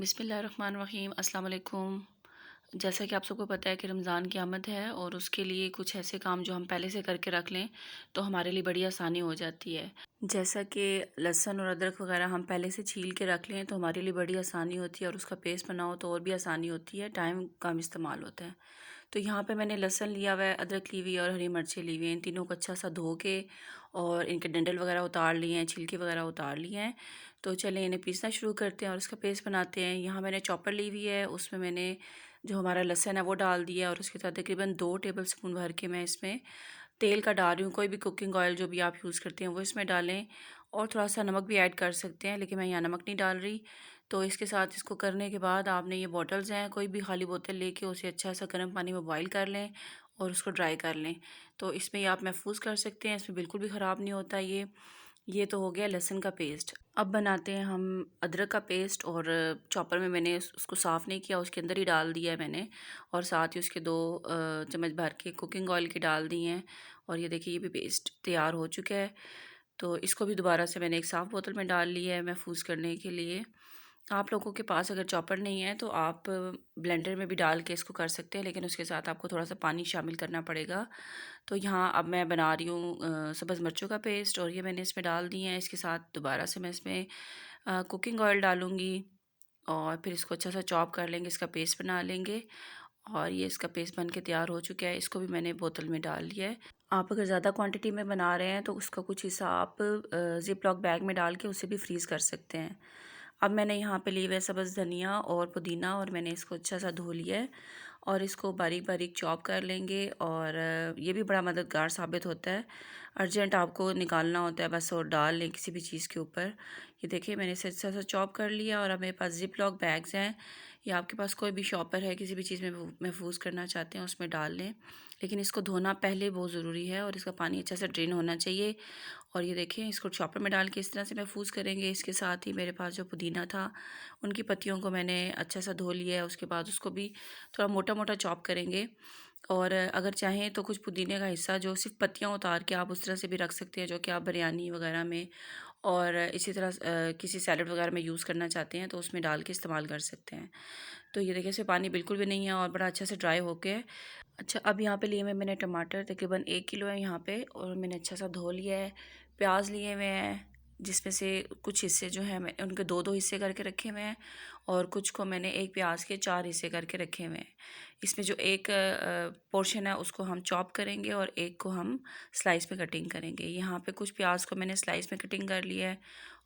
बिस्मिल्लाहिर्रहमानिर्रहीम अस्सलाम वालेकुम। जैसा कि आप सबको पता है कि रमज़ान की आमद है और उसके लिए कुछ ऐसे काम जो हम पहले से करके रख लें तो हमारे लिए बड़ी आसानी हो जाती है। जैसा कि लहसुन और अदरक वगैरह हम पहले से छील के रख लें तो हमारे लिए बड़ी आसानी होती है और उसका पेस्ट बनाओ तो और भी आसानी होती है, टाइम कम इस्तेमाल होता है। तो यहाँ पे मैंने लहसुन लिया हुआ है, अदरक ली हुई है और हरी मिर्चें ली हुई हैं। इन तीनों को अच्छा सा धो के और इनके डंडल वगैरह उतार लिए हैं, छिलके वगैरह उतार लिए हैं। तो चलें इन्हें पीसना शुरू करते हैं और उसका पेस्ट बनाते हैं। यहाँ मैंने चॉपर ली हुई है, उसमें मैंने जो हमारा लहसुन है वो डाल दिया और उसके साथ तकरीबन 2 टेबल स्पून भर के मैं इसमें तेल का डाल रही हूँ। कोई भी कुकिंग ऑयल जो भी आप यूज़ करते हैं वो इसमें डालें और थोड़ा सा नमक भी ऐड कर सकते हैं, लेकिन मैं यहाँ नमक नहीं डाल रही। तो इसके साथ इसको करने के बाद आपने ये बॉटल्स हैं, कोई भी खाली बोतल लेके उसे अच्छा सा गर्म पानी में बॉईल कर लें और उसको ड्राई कर लें। तो इसमें ये आप महफूज कर सकते हैं, इसमें बिल्कुल भी ख़राब नहीं होता ये तो हो गया लहसुन का पेस्ट। अब बनाते हैं हम अदरक का पेस्ट। और चॉपर में मैंने उसको साफ़ नहीं किया, उसके अंदर ही डाल दिया है मैंने और साथ ही उसके 2 चम्मच भर के कुकिंग ऑयल के डाल दिए हैं। और ये देखिए ये भी पेस्ट तैयार हो चुका है। तो इसको भी दोबारा से मैंने एक साफ़ बोतल में डाल लिया है महफूज करने के लिए। आप लोगों के पास अगर चॉपर नहीं है तो आप ब्लेंडर में भी डाल के इसको कर सकते हैं, लेकिन उसके साथ आपको थोड़ा सा पानी शामिल करना पड़ेगा। तो यहाँ अब मैं बना रही हूँ सब्ज़ मिर्चों का पेस्ट और ये मैंने इसमें डाल दिए हैं। इसके साथ दोबारा से मैं इसमें कुकिंग ऑयल डालूँगी और फिर इसको अच्छा सा चॉप कर लेंगे, इसका पेस्ट बना लेंगे। और ये इसका पेस्ट बन के तैयार हो चुका है, इसको भी मैंने बोतल में डाल लिया है। आप अगर ज़्यादा क्वांटिटी में बना रहे हैं तो उसका कुछ हिस्सा आप ज़िप लॉक बैग में डाल के उसे भी फ्रीज़ कर सकते हैं। अब मैंने यहाँ पे लिए हुए सब्ज़ धनिया और पुदीना और मैंने इसको अच्छा सा धो लिया है और इसको बारीक बारीक चॉप कर लेंगे। और ये भी बड़ा मददगार साबित होता है। अर्जेंट आपको निकालना होता है बस और डाल लें किसी भी चीज़ के ऊपर। ये देखिए मैंने इसे अच्छा सा चॉप कर लिया और अब मेरे पास ज़िप लॉक बैग्स हैं या आपके पास कोई भी शॉपर है, किसी भी चीज़ में महफूज करना चाहते हैं उसमें डाल लें। लेकिन इसको धोना पहले बहुत ज़रूरी है और इसका पानी अच्छा से ड्रेन होना चाहिए। और ये देखें इसको चॉपर में डाल के इस तरह से महफूज करेंगे। इसके साथ ही मेरे पास जो पुदीना था उनकी पत्तियों को मैंने अच्छा सा धो लिया है, उसके बाद उसको भी थोड़ा मोटा मोटा चॉप करेंगे। और अगर चाहें तो कुछ पुदीने का हिस्सा जो सिर्फ पत्तियां उतार के आप उस तरह से भी रख सकते हैं, जो कि आप बिरयानी वगैरह में और इसी तरह किसी सैलड वगैरह में यूज़ करना चाहते हैं तो उसमें डाल के इस्तेमाल कर सकते हैं। तो ये देखिए इसमें पानी बिल्कुल भी नहीं है और बड़ा अच्छा से ड्राई होके है। अच्छा अब यहाँ पे लिए हुए मैंने टमाटर तकरीबन 1 किलो है यहाँ पे और मैंने अच्छा सा धो लिया है। प्याज लिए हुए हैं जिसमें से कुछ हिस्से जो हैं मैं उनके 2-2 हिस्से करके रखे हुए हैं और कुछ को मैंने एक प्याज के 4 हिस्से करके रखे हुए हैं। इसमें जो एक पोर्शन है उसको हम चॉप करेंगे और एक को हम स्लाइस में कटिंग करेंगे। यहाँ पे कुछ प्याज को मैंने स्लाइस में कटिंग कर लिया है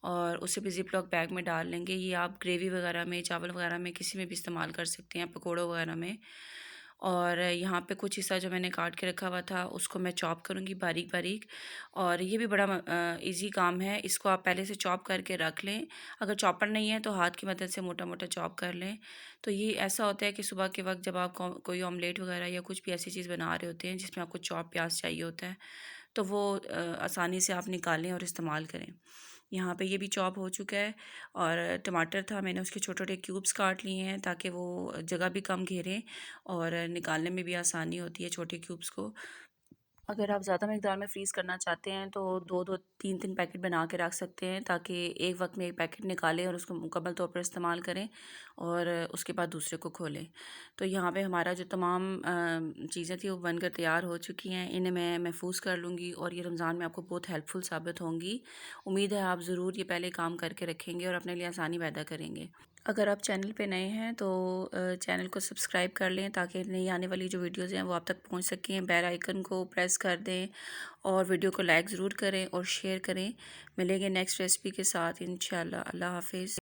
और उसे भी ज़िप लॉक बैग में डाल लेंगे। ये आप ग्रेवी वगैरह में, चावल वगैरह में किसी में भी इस्तेमाल कर सकते हैं, पकौड़ों वगैरह में। और यहाँ पे कुछ हिस्सा जो मैंने काट के रखा हुआ था उसको मैं चॉप करूँगी बारीक बारीक। और ये भी बड़ा इजी काम है, इसको आप पहले से चॉप करके रख लें। अगर चॉपर नहीं है तो हाथ की मदद से मोटा मोटा चॉप कर लें। तो ये ऐसा होता है कि सुबह के वक्त जब आप कोई ऑमलेट वगैरह या कुछ भी ऐसी चीज़ बना रहे होते हैं जिसमें आपको चॉप प्याज चाहिए होता है तो वो आसानी से आप निकालें और इस्तेमाल करें। यहाँ पे ये भी चॉप हो चुका है। और टमाटर था मैंने उसके छोटे छोटे क्यूब्स काट लिए हैं ताकि वो जगह भी कम घेरें और निकालने में भी आसानी होती है छोटे क्यूब्स को। अगर आप ज़्यादा मकदार में फ्रीज़ करना चाहते हैं तो 2-2 3-3 पैकेट बना के रख सकते हैं ताकि एक वक्त में एक पैकेट निकालें और उसको मुकम्मल तौर पर इस्तेमाल करें और उसके बाद दूसरे को खोलें। तो यहाँ पे हमारा जो तमाम चीज़ें थी वो बनकर तैयार हो चुकी हैं। इन्हें मैं महफूज कर लूँगी और ये रमज़ान में आपको बहुत हेल्पफुल साबित होंगी। उम्मीद है आप ज़रूर ये पहले काम करके रखेंगे और अपने लिए आसानी पैदा करेंगे। अगर आप चैनल पे नए हैं तो चैनल को सब्सक्राइब कर लें ताकि नई आने वाली जो वीडियोज़ हैं वो आप तक पहुंच सकें। बेल आइकन को प्रेस कर दें और वीडियो को लाइक ज़रूर करें और शेयर करें। मिलेंगे नेक्स्ट रेसिपी के साथ इंशाल्लाह। अल्लाह हाफिज़।